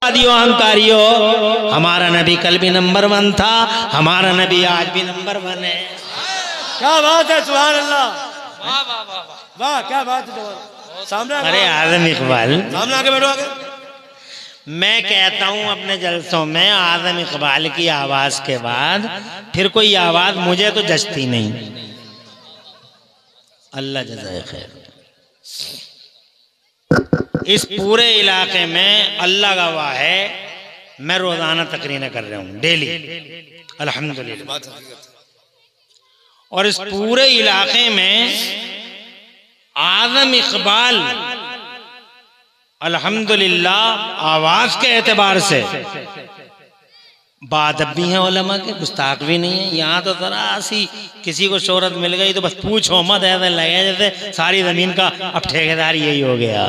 अहंकारियों, हमारा नबी कल भी नंबर 1 था, हमारा नबी आज भी नंबर 1 है। क्या बात है, सुभान अल्लाह, वाह वाह वाह वाह, क्या बात है। सामने अरे आजम इकबाल, सामने आके बैठो, आगे। मैं कहता हूं अपने जलसों में आजम इकबाल की आवाज के बाद फिर कोई आवाज मुझे तो जचती नहीं। अल्लाह जज़ाए खैर। इस पूरे इलाके में अल्लाह गवाह है, मैं रोजाना तकरीरें कर रहा हूं, डेली अल्हम्दुलिल्लाह। और इस पूरे इलाके में आजम इकबाल अल्हम्दुलिल्लाह आवाज के एतबार से बादब भी हैं, उलमा के गुस्ताख भी नहीं है। यहाँ तो जरा सी किसी को शोहरत मिल गई तो बस पूछो मत, ऐसा लगे जैसे सारी जमीन का अब ठेकेदार यही हो गया।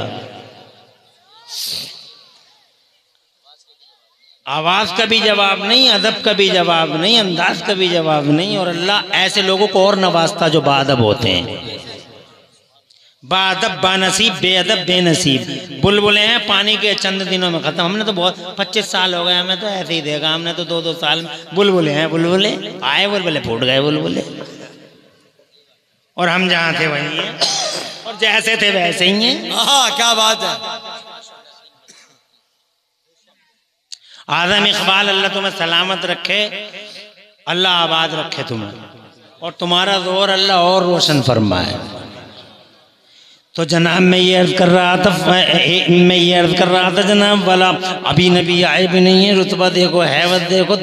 आवाज का भी जवाब नहीं, अदब का भी जवाब नहीं, अंदाज का भी जवाब नहीं। और अल्लाह ऐसे लोगों को और नवाजता जो बादब होते हैं। बादब बानसीब, बेअदब बेनसीब। बुलबुले हैं पानी के चंद दिनों में खत्म। हमने तो बहुत 25 साल हो गए, हमें तो ऐसे ही देखा। हमने तो 2-2 साल में बुलबुले हैं, बुलबुले आए, बुलबुले फूट गए, बुलबुले। और हम जहाँ थे वहीं हैं, और जैसे थे वैसे ही हैं। हाँ, क्या बात है। आजम इकबाल, अल्लाह तुम्हें सलामत रखे, अल्लाह आबाद रखे तुम्हें, और तुम्हारा जोर अल्लाह और रोशन फरमाए। तो जनाब मैं ये अर्ज कर रहा था जनाब वाला, अभी नबी आए भी नहीं है। रुतबा देखो, हैवत देखो,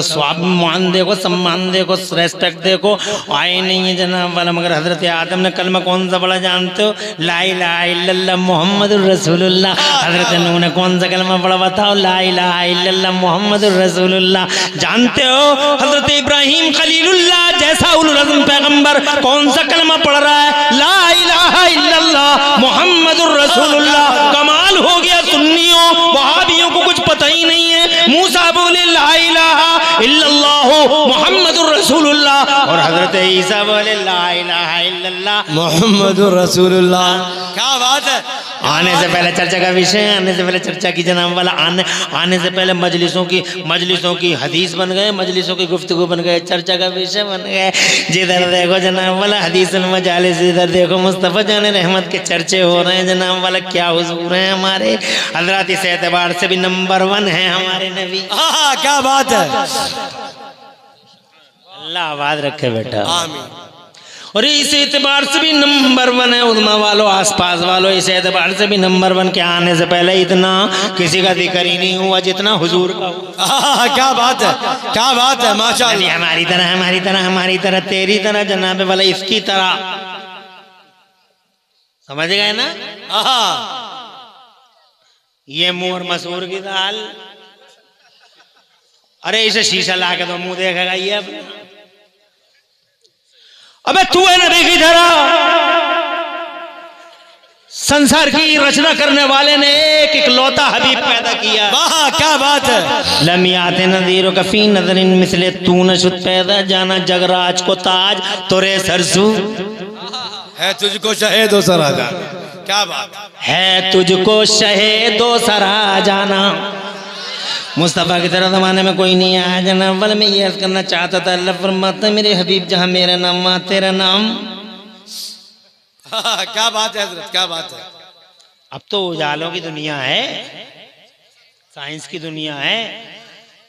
स्वाभिमान देखो, सम्मान देखो, रेस्पेक्ट देखो, आए नहीं है जनाब वाला। मगर हजरत आदम ने कलमा कौन सा पढ़ा जानते हो? ला इलाहा इल्लल्लाह मुहम्मदुर रसूलुल्लाह। हजरत नूह ने कौन सा कलमा पढ़ा बताओ? ला इलाहा इल्लल्लाह मुहम्मदुर रसूलुल्लाह। जानते हो हजरत इब्राहिम खलीलुल्लाह जैसा उलुल अज़्म पैगंबर कौन सा कलमा पढ़ रहा है? ला इलाहा इल्लल्लाह मुहम्मदुर रसूलुल्लाह। कमाल हो गया सुन्नियों, वहाबियों को कुछ पता ही नहीं है। मूसा बोले ला इलाहा इल्लल्लाह मुहम्मदुर रसूलुल्लाह, और हजरत ईसा बोले ला इलाहा इल्लल्लाह मुहम्मदुर रसूलुल्लाह। क्या बात है। आने से पहले चर्चा का विषय, आने से पहले चर्चा की जनाब वाला, आने से पहले मजलिसों की हदीस बन गए, मजलिसों की गुफ्तगू बन गए, चर्चा का विषय बन गए। जिधर देखो जनाब वाला हदीसुल मजालिस, इधर देखो मुस्तफ़ा जान रहमत के चर्चे हो रहे हैं जनाब वाला। क्या हुजूर हैं हमारे हजरत, इस एतबार से भी नंबर 1 है हमारे नबी। क्या बात है। अल्लाह आबाद रखे बेटा, आमीन। और इस एतबार से भी नंबर 1 है। उलमा वालों, आसपास वालों, इस एतबार से भी नंबर 1 के आने से पहले इतना किसी का जिक्र ही नहीं हुआ जितना हुजूर का हुआ। क्या बात है, क्या बात है, माशाअल्लाह। हमारी तरह तेरी तरह जनाब वाला, इसकी तरह, समझ गए ना? ये मुंह और मसूर की दाल। अरे इसे शीशा ला के तो मुंह देखेगा ये अपना। अबे तू है नबी की तरह। संसार की रचना करने वाले ने एक इकलौता हबीब पैदा किया। वाह, क्या बात है। लमियाते नज़ीरो कफी नजरिन मिसले तू नशुत पैदा जाना जगराज को ताज तोरे सरसू है तुझको शहे दो सरा जाना। क्या बात है, तुझको शहे दो सरा जाना। मुस्तफ़ा की तरह ज़माने में कोई नहीं आया जनाब वाला। मैं ये अर्ज़ करना चाहता था, अल्लाह फरमाता मेरे हबीब जहाँ मेरा नाम वहाँ तेरा नाम। क्या बात है हज़रत, क्या बात है। अब तो उजालों की दुनिया है, साइंस की दुनिया है।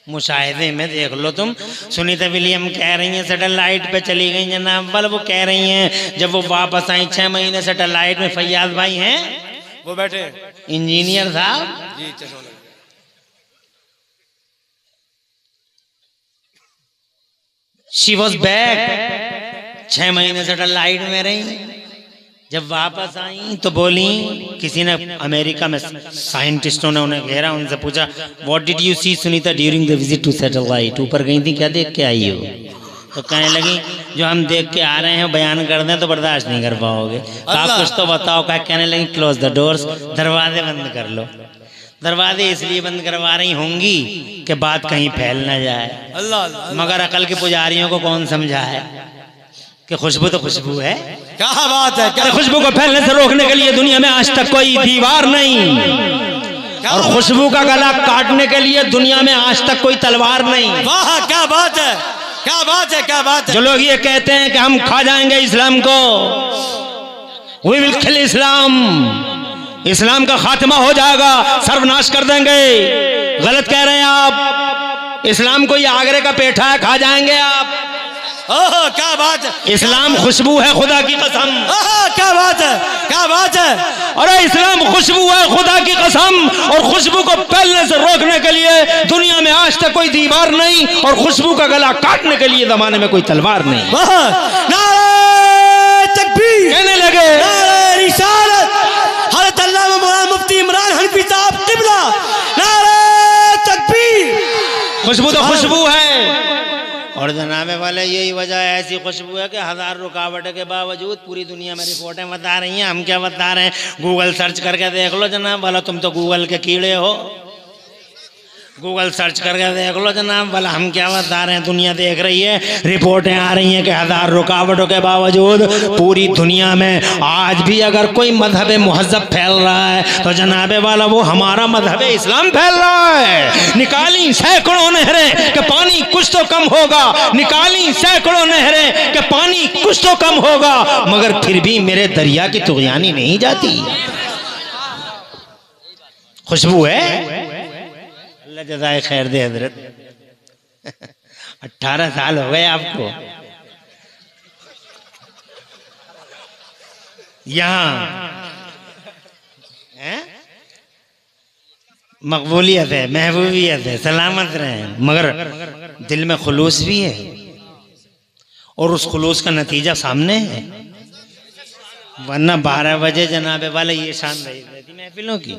मुशाहिदे में देख लो तुम, सुनीता विलियम कह रही हैं सैटेलाइट पे चली गई जनाब वाला। वो कह रही हैं जब वो वापस आई 6 महीने सैटेलाइट में, फैयाज भाई हैं वो बैठे इंजीनियर साहब जी, शी वॉज बैक। 6 महीने सैटेलाइट में रही, जब वापस आई तो बोली, किसी ने अमेरिका में साइंटिस्टों ने उन्हें घेरा, उनसे पूछा what did you see Sunita during the visit to satellite. ऊपर गई थी, क्या देख के आई हो? तो कहने लगी जो हम देख के आ रहे हैं बयान कर दें तो बर्दाश्त नहीं कर पाओगे। आप कुछ तो बताओ। क्या कहने लगी क्लोज द डोर्स, दरवाजे बंद कर लो। दरवाजे इसलिए बंद करवा रही होंगी कि बात कहीं फैल ना जाए। अल्लाह। मगर अकल के पुजारियों को कौन समझाए कि खुशबू तो खुशबू है। क्या बात है। खुशबू को फैलने से रोकने के लिए दुनिया में आज तक कोई दीवार नहीं, और खुशबू का गला काटने के लिए दुनिया में आज तक कोई तलवार नहीं। वाह क्या बात है, क्या बात है, क्या बात है। जो लोग ये कहते हैं कि हम खा जाएंगे इस्लाम को, वी विल किल इस्लाम, इस्लाम का खात्मा हो जाएगा, सर्वनाश कर देंगे, गलत कह रहे हैं आप। इस्लाम को ये आगरे का पेठा है, खा जाएंगे आप। ओह क्या बात है। इस्लाम खुशबू है, खुदा की कसम। क्या बात है, क्या बात है। अरे इस्लाम खुशबू है, खुदा की कसम। और खुशबू को फैलने से रोकने के लिए दुनिया में आज तक कोई दीवार नहीं, और खुशबू का गला काटने के लिए जमाने में कोई तलवार नहीं। नारे तकबीर कहने लगे, नारे रिसालत, हज़रत अल्लामा मौलाना मुफ्ती इमरान हनफी साहब क़िबला, नारे तकबीर। खुशबू तो खुशबू है। और जनाबे वाले यही वजह है, ऐसी खुशबू है कि 1000 रुकावटों के बावजूद पूरी दुनिया में रिपोर्टें बता रही हैं। हम क्या बता रहे हैं, गूगल सर्च करके देख लो जनाब वाला, तुम तो गूगल के कीड़े हो। गूगल सर्च करके देख लो जनाब वाला, हम क्या बता रहे हैं, दुनिया देख रही है, रिपोर्टें आ रही हैं कि 1000 रुकावटों के बावजूद पूरी दुनिया में आज भी अगर कोई मजहब मुहज़्ज़ब फैल रहा है तो जनाबे वाला वो हमारा मजहब इस्लाम फैल रहा है। निकाली सैकड़ों नहरें कि पानी कुछ तो कम होगा, निकाली सैकड़ों नहरें कि पानी कुछ तो कम होगा, मगर फिर भी मेरे दरिया की तुग़यानी नहीं जाती। खुशबू है, जज़ाए खैर दे हजरत। 18 साल हो गए आपको यहाँ, मकबूलियत है, महबूबियत है, सलामत रहे, मगर दिल में खुलूस भी है, और उस खुलूस का नतीजा सामने है। वरना 12 बजे जनाबे वाले ये शान रही रहती महफिलों की।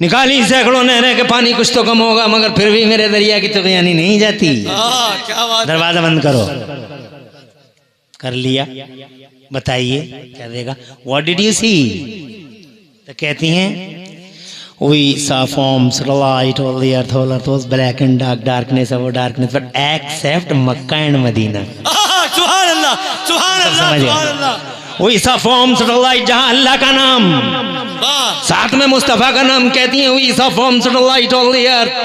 निकाली सैकड़ों नहरें के पानी कुछ तो कम होगा, मगर फिर भी मेरे दरिया की तुग़यानी नहीं जाती। क्या बात। दरवाजा बंद करो, कर लिया, बताइए क्या देगा। व्हाट डिड यू सी? तो कहती हैं, we saw forms, light all the earth, all earth was black and dark, darkness over darkness, but except Makkah and Medina. सुभान अल्लाह, सुभान अल्लाह, सुभान अल्लाह। we saw forms, light, जहाँ अल्लाह का नाम, साथ में मुस्तफा का नाम, कहती हैं we saw forms, light all the earth।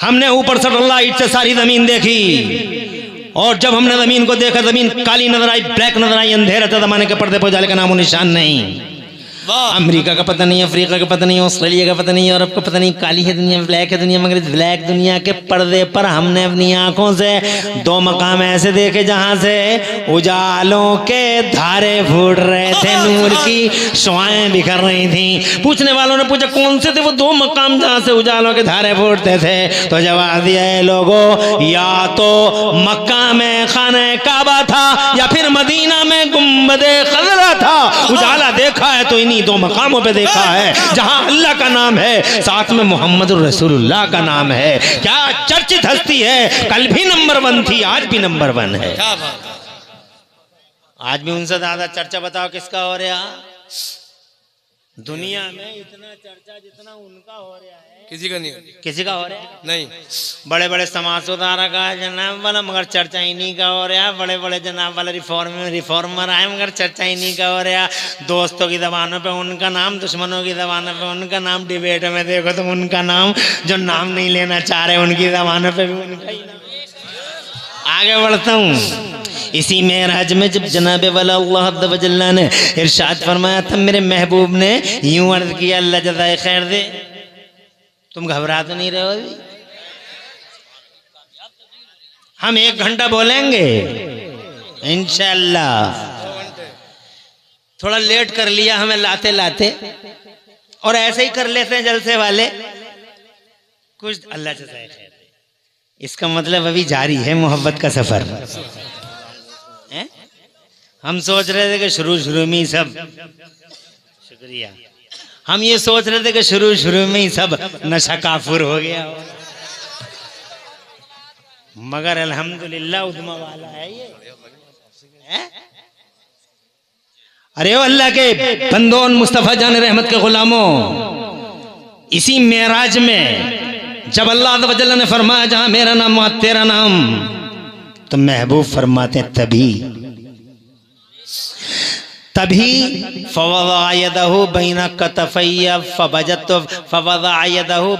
हमने ऊपर से लाइट से सारी जमीन देखी, और जब हमने जमीन को देखा, जमीन काली नजर आई, ब्लैक नजर आई, अंधेरा था, जमाने के पर्दे पर उजाले का नामो निशान नहीं। अमेरिका का पता नहीं, अफ्रीका का पता नहीं, ऑस्ट्रेलिया का पता नहीं, यूरोप का पता नहीं, काली है दुनिया, ब्लैक है दुनिया, मगर इस ब्लैक दुनिया के पर्दे पर हमने अपनी आंखों से 2 मकाम ऐसे देखे जहां से उजालों के धारे फूट रहे थे, नूर की शुआएं बिखर रही थी। पूछने वालों ने पूछा कौन से थे वो 2 मकाम जहां से उजालों के धारे फूटते थे? तो जवाब दिया है लोगों, या तो मक्का में खाने काबा था, या फिर मदीना में गुम्बदे खजरा था। उजाला देखा है तो इन्हीं 2 मकामों पे देखा है, जहां अल्लाह का नाम है, साथ में मोहम्मद रसूलुल्लाह का नाम है। क्या चर्चित हस्ती है, कल भी नंबर 1 थी, आज भी नंबर 1 है। आज भी उनसे ज्यादा चर्चा बताओ किसका हो रहा? दुनिया में इतना चर्चा जितना उनका हो रहा है किसी का नहीं, किसी का हो रहा है नहीं। बड़े बड़े समाज सुधारक आए जनाब वाला, मगर चर्चा इन्हीं का हो रहा है। बड़े बड़े जनाब वाले रिफॉर्मर आए, मगर चर्चा इन्हीं का हो रहा है। दोस्तों की जबानों पे उनका नाम, दुश्मनों की जबानों पे उनका नाम, डिबेट में देखो तो उनका नाम, जो नाम नहीं लेना चाह रहे उनकी जबानों पे भी उनका ही नाम। आगे बढ़ता हूँ। इसी मेराज में जब जनाबे वाला अल्लाह अज़्ज़ व जल्ला ने इरशाद फरमाया था, मेरे महबूब ने यूं अर्ज किया, अल्लाह जज़ाए खैर दे, तुम घबरा तो नहीं रहे हो अभी? हम 1 घंटा बोलेंगे इंशाअल्लाह। थोड़ा लेट कर लिया हमें लाते लाते, और ऐसे ही कर लेते हैं जलसे वाले कुछ। अल्लाह जज़ाए खैर दे, इसका मतलब अभी जारी है मोहब्बत का सफर। हम सोच रहे थे कि शुरू में ही सब, शुक्रिया, हम ये सोच रहे थे कि शुरू में ही सब नशा काफुर हो गया हो, मगर अल्हम्दुलिल्लाह उद्मा वाला है ये। अरे ओ अल्लाह के बंदों, मुस्तफा जान रहमत के गुलामों, इसी मेराज में जब अल्लाह अज़्ज़ व जल्ला ने फरमाया जहां मेरा नाम वहां तेरा नाम, तो महबूब फरमाते तभी तभी फवज़अ बैन कतफ़ैया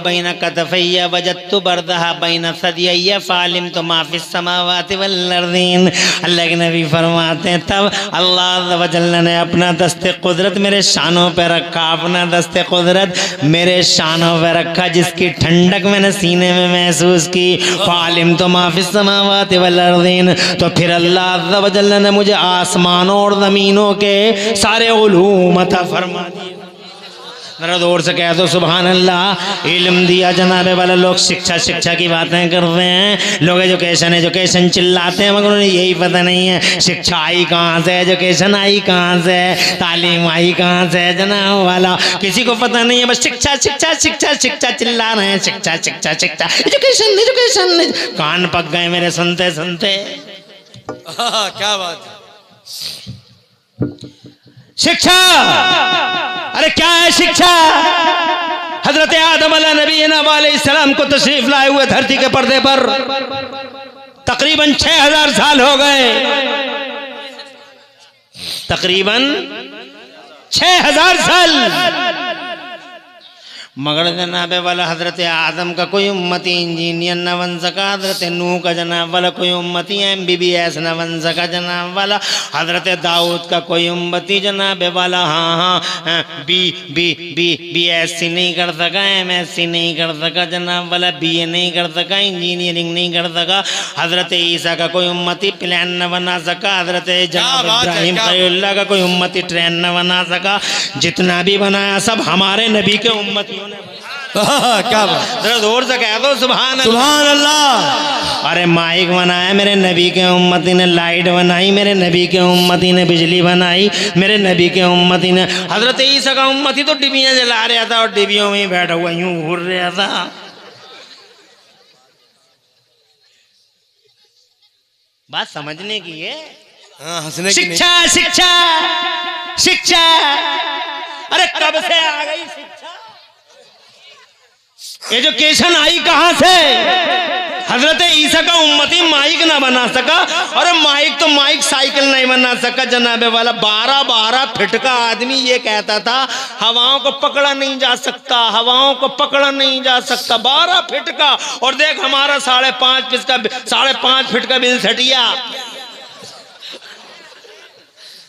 बैन कतफ़ैया वजदतु बरदहा बैन सदियैया फ़अलिमतु मा फ़िस समावाति वल अर्ज़ीन। अल्लाह के नबी फरमाते हैं तब अल्लाह अज़्ज़ व जल्ल ने अपना दस्ते कुदरत मेरे शानों पे रखा, अपना दस्ते कुदरत मेरे शानों पे रखा, जिसकी ठंडक मैंने सीने में महसूस की। फ़अलिमतु मा फ़िस समावाति वल अर्ज़ीन, तो फिर अल्लाह अज़्ज़ व जल्ल ने मुझे आसमानों और ज़मीनों के सारे उलूम अता फरमा दिए। जरा जोर से कह दो सुभान अल्लाह। इल्म दिया जनाबे वाला, लोग शिक्षा शिक्षा की बातें करते हैं, लोग एजुकेशन एजुकेशन चिल्लाते हैं, मगर उन्हें यही पता नहीं है शिक्षा आई कहाँ से, एजुकेशन आई कहाँ से, तालीम आई कहाँ से जनाब वाला, किसी को पता नहीं है। बस शिक्षा शिक्षा शिक्षा शिक्षा चिल्ला रहे हैं, शिक्षा शिक्षा शिक्षा एजुकेशन एजुकेशन। कान पक गए मेरे सुनते सुनते। क्या बात है। शिक्षा, अरे क्या है शिक्षा? हजरत आदम अलैहिस्सलाम को तशरीफ लाए हुए धरती के पर्दे पर तकरीबन 6000 साल हो गए, तकरीबन 6000 साल। मगर जनाबे वाला हजरत आदम का कोई उम्मती इंजीनियर न बन सका, हजरत नूह का जनाब वाला कोई उम्मती MBBS न बन सका जनाब वाला, हजरत दाऊद का कोई उम्मती जनाबे वाला BSc नहीं कर सका, MSc नहीं कर सका जनाब वाला, BA नहीं कर सका, इंजीनियरिंग नहीं कर सका। हजरत ईसा का कोई उम्मती प्लेन न बना सका, हजरत जनाब इब्राहिम खलीलुल्लाह का कोई उम्मती ट्रेन न बना सका। जितना भी बनाया सब हमारे नबी के उम्मती। क्या बात, जरा जोर से कह दो सुभान सुभान अल्लाह। अरे माइक बनाया मेरे नबी के उम्मती ने, लाइट बनाई मेरे नबी के उम्मती ने, बिजली बनाई मेरे नबी के उम्मती ने। हजरत ईसा का उम्मती तो डिबियां जला रहा था और डिबियों में ही बैठा हुआ यूं घूर रहा था। बात समझने की है, हंसने की शिक्षा शिक्षा शिक्षा। अरे कब से आ गई शिक्षा? एजुकेशन आई कहां से? हजरत ईसा का उम्मती माइक ना बना सका, और माइक तो माइक साइकिल नहीं बना सका जनाबे वाला। 12 फीट का आदमी ये कहता था हवाओं को पकड़ा नहीं जा सकता, हवाओं को पकड़ा नहीं जा सकता, 12 फीट का। और देख हमारा 5.5 फीट का बिल सटिया।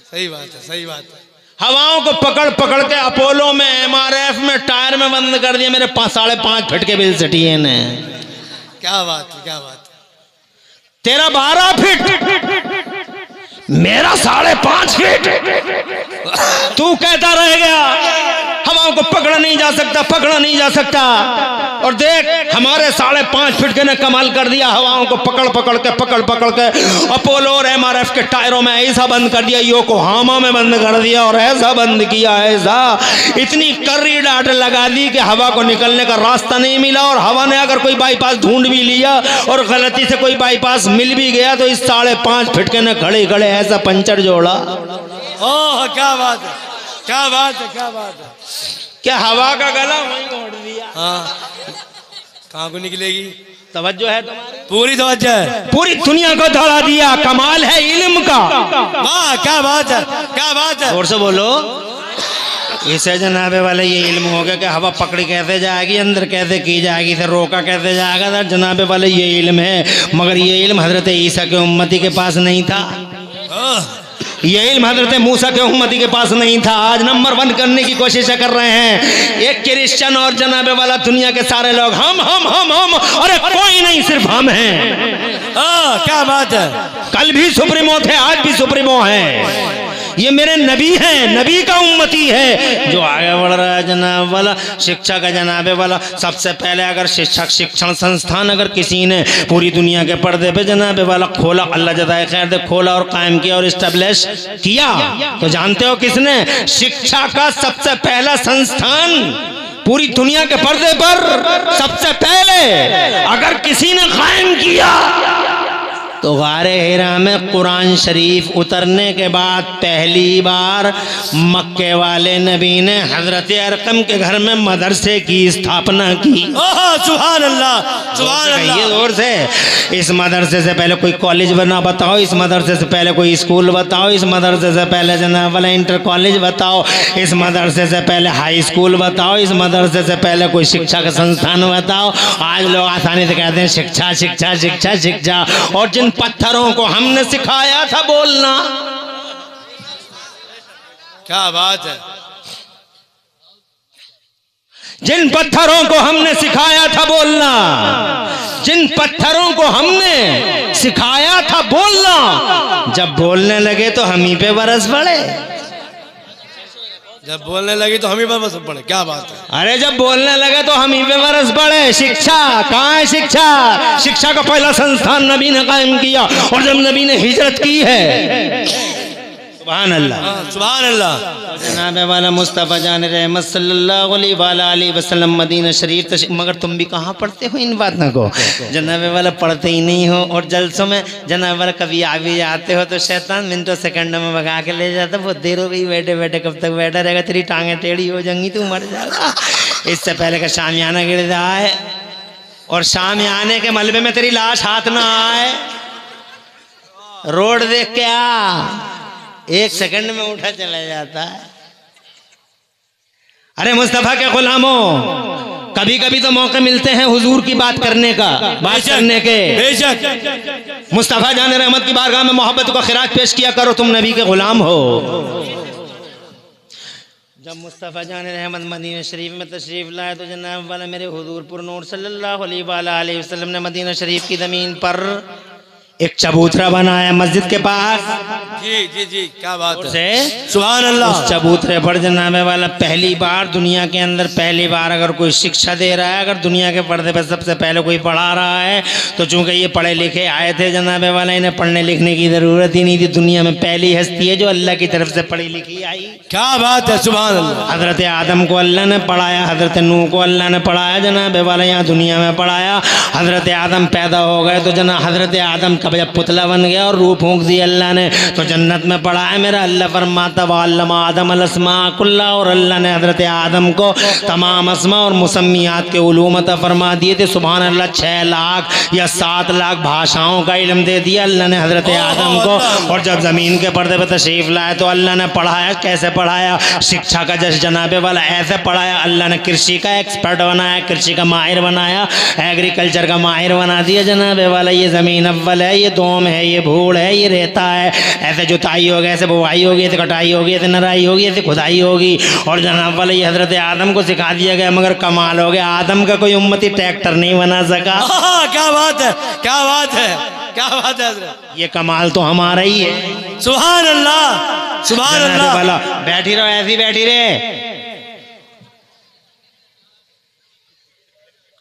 सही बात है, सही बात है। हवाओं को पकड़ पकड़ के अपोलो में, MRF में, टायर में बंद कर दिया मेरे 5.5 फीट के बिल सटिए ने। क्या बात है, क्या बात है। तेरा 12 फीट, मेरा 5.5 फीट। तू कहता रह गया हवाओं को पकड़ा नहीं जा सकता, पकड़ा नहीं जा सकता। और देख हमारे 5.5 फीट के ने कमाल कर दिया, हवाओं को पकड़ पकड़ के अपोलो और MRF के टायरों में ऐसा बंद कर दिया, योकोहामा में बंद कर दिया, और ऐसा बंद किया, ऐसा इतनी कर्री डाट लगा दी कि हवा को निकलने का रास्ता नहीं मिला। और हवा ने अगर कोई बाईपास ढूंढ भी लिया और गलती से कोई बाईपास मिल भी गया तो इस 5.5 फीट के ने खड़े खड़े ऐसा पंचर जोड़ा। ओह क्या बात है, क्या बात है, क्या बात है। क्या हवा का गला वहीं ओढ़ दिया। हाँ, कहाँ को निकलेगी? तवज्जो है तुम्हारी? पूरी तवज्जो है। पूरी दुनिया को दौड़ा दिया। कमाल है इल्म का। वाह क्या बात है, क्या बात है। और से बोलो। इसे जनाबे वाले ये इल्म हो गया कि हवा पकड़ी कैसे जाएगी, अंदर कैसे की जाएगी, इसे रोका कैसे जाएगा। जनाबे वाले ये इल्म है, मगर ये इल्म हजरत ईसा के उम्मती के पास नहीं था। ये इल्म हजरत मूसा के उम्मती के पास नहीं था। आज नंबर 1 करने की कोशिश कर रहे हैं एक क्रिश्चियन और जनाबे वाला दुनिया के सारे लोग हम। अरे कोई नहीं, सिर्फ हम हैं। क्या बात है। कल भी सुप्रीमो थे, आज भी सुप्रीमो हैं। ये मेरे नबी हैं, नबी का उम्मती है जो आगे बढ़ रहा है जनाब वाला। शिक्षा का जनाबे वाला सबसे पहले अगर शिक्षण संस्थान अगर किसी ने पूरी दुनिया के पर्दे पे जनाबे वाला खोला, अल्लाह जज़ाए खैर दे, खोला और कायम किया और इस्टेब्लिश किया, तो जानते हो किसने? शिक्षा का सबसे पहला संस्थान पूरी दुनिया के पर्दे पर सबसे पहले अगर किसी ने कायम किया तो गारे हिरा में कुरान शरीफ उतरने के बाद पहली बार मक्के वाले नबी ने हजरत अरकम के घर में मदरसे की स्थापना की। सुभान अल्लाह, सुभान अल्लाह। जोर से, इस मदरसे से पहले कोई कॉलेज बना बताओ, इस मदरसे से पहले कोई स्कूल बताओ, इस मदरसे से पहले जनाब वाला इंटर कॉलेज बताओ, इस मदरसे से पहले हाई स्कूल बताओ, इस मदरसे से पहले कोई शिक्षा का संस्थान बताओ। आज लोग आसानी से कहते हैं शिक्षा शिक्षा शिक्षा शिक्षा। और जिन पत्थरों को हमने सिखाया था बोलना, क्या बात है, जिन पत्थरों को हमने सिखाया था बोलना, जिन पत्थरों को हमने सिखाया था बोलना, जब बोलने लगे तो हम ही पे बरस पड़े। जब बोलने लगी तो हम ही बरस पड़े। क्या बात है। अरे जब बोलने लगे तो हम ही पे बरस पड़े। शिक्षा कहाँ है? शिक्षा, शिक्षा का पहला संस्थान नबी ने कायम किया। और जब नबी ने हिजरत की है, सुभान अल्लाह, सुभान अल्लाह, जनाब वाला मुस्तफ़ा जान रहमत सल्लल्लाहु अलैहि वसल्लम मदीना शरीफ तशरीफ। मगर तुम भी कहाँ पढ़ते हो इन बातों को? जनाब वाला पढ़ते ही नहीं हो। और जलसों में जनाब वाला कभी आ भी जाते हो तो शैतान मिनटों सेकंडों में भगा के ले जाता। बहुत देर हो गई बैठे बैठे, कब तक बैठा रहेगा, तेरी टांगें टेढ़ी हो जाएंगी, तू मर जाएगा। इससे पहले का शामियाना गिर जाए और शामियाने के मलबे में तेरी लाश हाथ ना आए। रोड देख के आ, एक सेकंड में उठा चला जाता है। अरे मुस्तफा के गुलामों, कभी कभी तो मौके मिलते हैं हुजूर की बात करने का, बात करने के। बेशक मुस्तफा जान रहमत की बारगाह में मोहब्बत का खिराज पेश किया करो, तुम नबी के गुलाम हो। जब मुस्तफ़ा जान रहमत मदीना शरीफ में तशरीफ़ लाए तो जनाब वाला मेरे हुजूर पुर नूर सल्लल्लाहु अलैहि वसल्लम ने मदीना शरीफ की ज़मीन पर एक चबूतरा बनाया मस्जिद के पास। जी जी जी, क्या बात है। सुभान अल्लाह। उस चबूतरे पर जनाबे वाला पहली बार दुनिया के अंदर, पहली बार अगर कोई शिक्षा दे रहा है, अगर दुनिया के पर्दे पर सबसे पहले कोई पढ़ा रहा है, तो चूंकि ये पढ़े लिखे आए थे जनाबे वाला, इन्हें पढ़ने लिखने की ज़रूरत ही नहीं थी। दुनिया में पहली हस्ती है जो अल्लाह की तरफ से पढ़ी लिखी आई। क्या बात है, सुभान अल्लाह। हज़रत आदम को अल्लाह ने पढ़ाया, हज़रत नूह को अल्लाह ने पढ़ाया, जनाबे वाला यहाँ दुनिया में पढ़ाया। हज़रत आदम पैदा हो गए तो हज़रत आदम का जब पुतला बन गया और रूह फूंक दी अल्लाह ने, तो जन्नत में पढ़ा है। मेरा अल्लाह फरमाता वअल्लमा आदम अलअस्मा कुल्ला, और अल्लाह ने हज़रत आदम को तमाम अस्मा और मुसम्मियात के उलूम अता फरमा दिए थे। सुभान अल्लाह, 6 लाख या 7 लाख भाषाओं का इल्म दे दिया अल्लाह ने हज़रत आदम को। और जब ज़मीन के पर्दे पर तशरीफ़ लाए तो अल्लाह ने पढ़ाया। कैसे पढ़ाया? शिक्षा का जश जनाबे वाला ऐसे पढ़ाया। अल्लाह ने कृषि का एक्सपर्ट बनाया, कृषि का माहिर बनाया, एग्रीकल्चर का माहिर बना दिया जनाबे वाला। ये ज़मीन अव्वल है, ये दोम है, ये भूड़ है, ये रेता है, ऐसे जुताई होगी, ऐसे बुवाई होगी, ऐसे कटाई होगी, ऐसे नराई होगी, ऐसे खुदाई होगी। और जनाब वाले ये हज़रत आदम को सिखा दिया गया। मगर कमाल हो गया, आदम का कोई उम्मती ट्रैक्टर नहीं बना सका। क्या बात है, क्या बात है, क्या बात है हज़रत। ये कमाल तो हमारा ही है। सुभान अल्लाह, सुभान अल्लाह। वाला बैठी रहो, ऐसी बैठी रहे।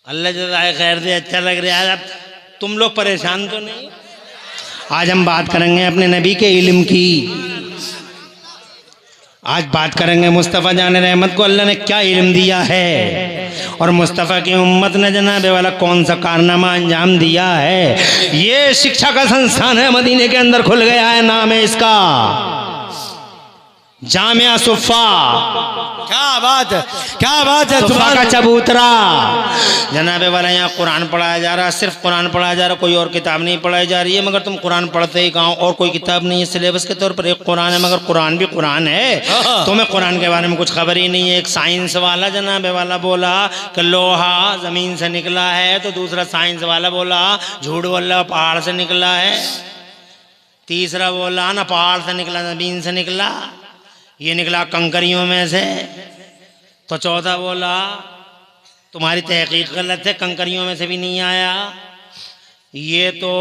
अल्लाह जज़ाए खैर दे। अच्छा लग रहा है। अब तुम लोग परेशान तो नहीं? आज हम बात करेंगे अपने नबी के इल्म की। आज बात करेंगे मुस्तफ़ा जान रहमत को अल्लाह ने क्या इल्म दिया है और मुस्तफ़ा की उम्मत ने जनाबे वाला कौन सा कारनामा अंजाम दिया है। ये शिक्षा का संस्थान है, मदीने के अंदर खुल गया है। नाम है इसका जामिया सुफ़ा। क्या बात है, क्या बात है। सुफ़ा का चबूतरा जनाबे वाला। यहाँ कुरान पढ़ाया जा रहा है, सिर्फ कुरान पढ़ाया जा रहा है, कोई और किताब नहीं पढ़ाई जा रही है। मगर तुम कुरान पढ़ते ही कहाँ, और कोई किताब नहीं है सिलेबस के तौर पर। एक कुरान है, मगर कुरान भी कुरान है। तुम्हें कुरान के बारे में कुछ खबर ही नहीं है। एक साइंस वाला जनाबे वाला बोला कि लोहा ज़मीन से निकला है, तो दूसरा साइंस वाला बोला झूठ बोला पहाड़ से निकला है। तीसरा बोला ना पहाड़ से निकला, ज़मीन से निकला, ये निकला कंकरियों में से। तो चौथा बोला तुम्हारी तहकीक गलत है, कंकरियों में से भी नहीं आया, ये तो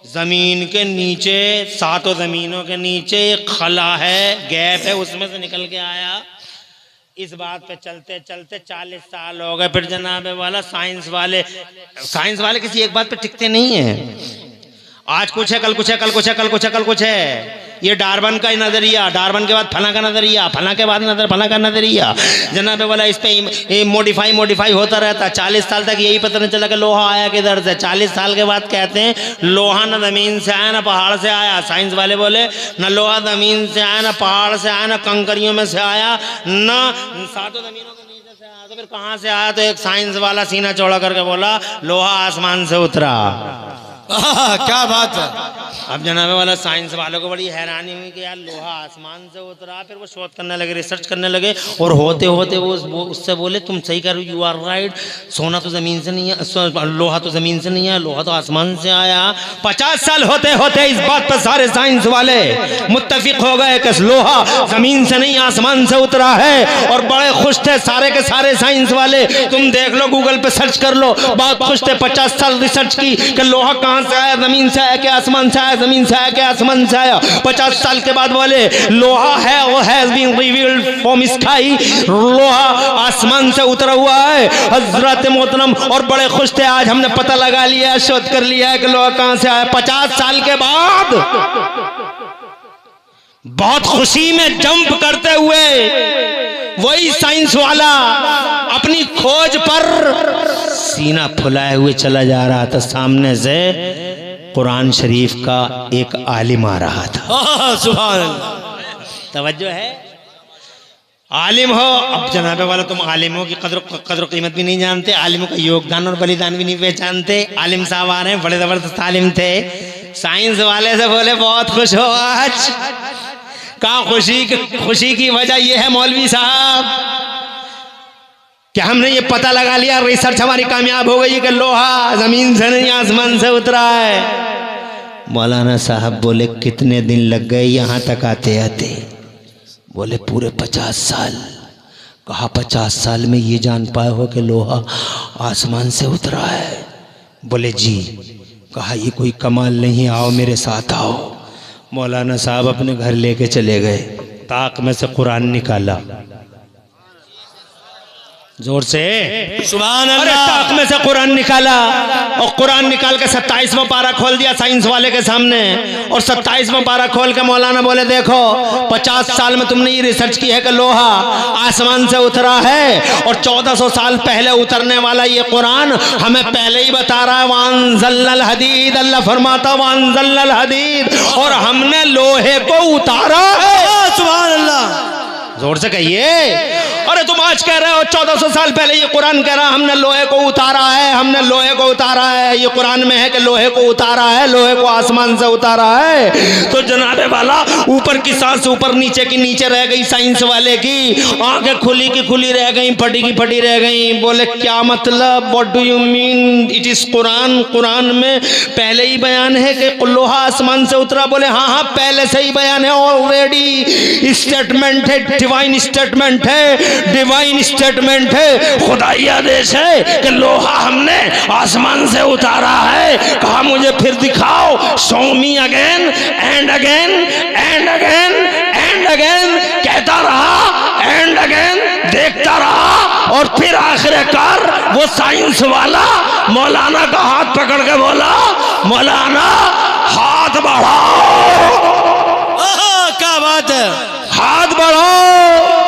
ज़मीन के नीचे, 7 ज़मीनों के नीचे एक खला है, गैप है, उसमें से निकल के आया। इस बात पे चलते चलते 40 साल हो गए। फिर जनाबे वाला साइंस वाले किसी एक बात पे टिकते नहीं हैं। आज कुछ है, कल कुछ है, कल कुछ है, कल कुछ है, कल कुछ है। ये डार्विन का नजरिया, डार्विन के बाद फला का नजरिया, फला के बाद फला का नजरिया। जनाब वाला इस पे मॉडिफाई होता रहता। 40 साल तक यही पता नहीं चला कि लोहा आया किधर से। 40 साल के बाद कहते हैं लोहा न जमीन से आया ना पहाड़ से आया। साइंस वाले बोले न लोहा जमीन से आया ना पहाड़ से आया ना कंकरियों में से आया ना सातों जमीनों के नीचे से आया। तो फिर कहाँ से आया? तो एक साइंस वाला सीना चौड़ा करके बोला लोहा आसमान से उतरा। क्या बात है। अब जनाब वाला साइंस वालों को बड़ी हैरानी हुई कि यार लोहा आसमान से उतरा। फिर वो शोध करने लगे, रिसर्च करने लगे और होते होते वो उससे बोले तुम सही कह रहे हो, यू आर राइट, सोना तो ज़मीन से नहीं है, लोहा तो ज़मीन से नहीं है, लोहा तो आसमान से आया। 50 साल होते होते इस बात पर सारे साइंस वाले मुत्तफिक हो गए कि लोहा ज़मीन से नहीं आसमान से उतरा है। और बड़े खुश थे सारे के सारे साइंस वाले। तुम देख लो, गूगल पे सर्च कर लो, बहुत खुश थे। 50 साल रिसर्च की कि लोहा कहाँ से आया, ज़मीन से आया कि आसमान से आया, ज़मीन से आया कि आसमान से आया। 50 साल के बाद बोले लोहा है, वो has been revealed from sky, लोहा आसमान से उतरा हुआ है हजरत मोहतरम। और बड़े खुश थे, आज हमने पता लगा लिया, शोध कर लिया है कि लोहा कहाँ से आया। 50 साल के बाद बहुत खुशी में जंप करते हुए वही साइंस वाला अपनी खोज पर सीना फुलाए हुए चला जा रहा था। सामने से कुरान शरीफ का एक आलिम आ रहा था। सुभान अल्लाह। तवज्जो है, आलिम हो। अब जनाब वाला तुम आलिमों की कदर कीमत भी नहीं जानते, आलिमों का योगदान और बलिदान भी नहीं पहचानते। आलिम साहब आ रहे हैं, बड़े जबरदस्त आलिम थे। साइंस वाले से बोले बहुत खुश हो आज। कहा खुशी की वजह यह है मौलवी साहब कि हमने ये पता लगा लिया, रिसर्च हमारी कामयाब हो गई कि लोहा जमीन से नहीं आसमान से उतरा है। मौलाना साहब बोले कितने दिन लग गए यहाँ तक आते आते? बोले पूरे 50 साल। कहा 50 साल में ये जान पाए हो कि लोहा आसमान से उतरा है? बोले जी। कहा ये कोई कमाल नहीं, आओ मेरे साथ आओ। मौलाना साहब अपने घर लेके चले गए। ताक में से कुरान निकाला, जोर से सुभान अरे अल्लाह। ताक में से कुरान निकाला और कुरान निकाल के 27वां पारा खोल दिया साइंस वाले के सामने। और 27वां पारा खोल के मौलाना बोले देखो 50 साल में तुमने ये रिसर्च की है कि लोहा आसमान से उतरा है और 1400 साल पहले उतरने वाला ये कुरान हमें पहले ही बता रहा है वांज़लल हदीद। अल्लाह फरमाता वांज़लल हदीद, और हमने लोहे को उतारा है। सुभान अल्लाह। जोर से कहिए। अरे तुम आज कह रहे हो 1400 साल पहले ये कुरान कह रहा हमने लोहे को उतारा है, हमने लोहे को उतारा है। ये कुरान में है कि लोहे को उतारा है, लोहे को आसमान से उतारा है। तो जनाबे वाला ऊपर की सांस ऊपर, नीचे की नीचे रह गई साइंस वाले की। आंखें खुली की खुली रह गई, फटी की फटी रह गई। बोले क्या मतलब, what do you mean it is Quran? Quran में पहले ही बयान है कि लोहा आसमान से उतरा? बोले हाँ हाँ पहले से ही बयान है, ऑलरेडी स्टेटमेंट है, डिवाइन स्टेटमेंट है, डिवाइन स्टेटमेंट है। खुदाई आदेश है कि लोहा हमने आसमान से उतारा है। कहा मुझे फिर दिखाओ, show me again and again and again and again. कहता रहा एंड अगेन, देखता रहा और फिर आखिरकार वो साइंस वाला मौलाना का हाथ पकड़ के बोला मौलाना हाथ बढ़ाओ। क्या बात है। हाथ बढ़ाओ,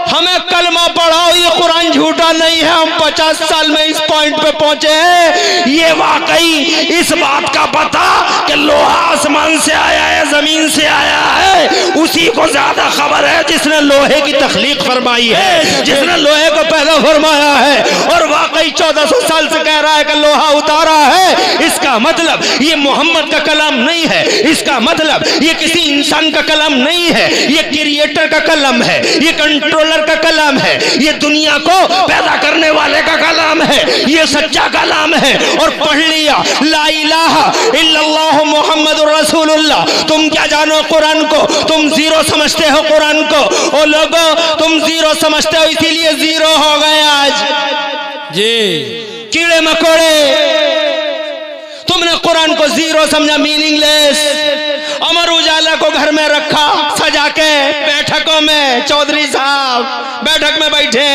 हमें कलमा पढ़ाओ, ये कुरान झूठा नहीं है। हम 50 साल में इस पॉइंट पे पहुंचे हैं। ये वाकई इस बात का पता कि लोहा आसमान से आया है, जमीन से आया है, उसी को ज्यादा खबर है जिसने लोहे की तख्लीक फरमाई है, जिसने लोहे को पैदा फरमाया है। और वाकई 1400 साल से कह रहा है कि लोहा उतारा है। इसका मतलब ये मोहम्मद का कलाम नहीं है, इसका मतलब ये किसी इंसान का कलाम नहीं है, ये क्रिएटर का कलाम है, ये कंट्रोलर का कलाम है, ये दुनिया को पैदा करने वाले का कलाम है, ये सच्चा कलाम है। और पढ़ लिया ला इलाहा इल्लल्लाह मुहम्मदुर रसूलुल्लाह। तुम क्या जानो कुरान को? तुम जीरो समझते हो कुरान को। ओ लोगो तुम जीरो समझते हो, इसीलिए जीरो हो गए आज जी। कीड़े मकोड़े। तुमने कुरान को जीरो समझा, मीनिंगलेस। अमर उजाला को घर में रखा सजा के, बैठकों में चौधरी साहब बैठक में बैठे,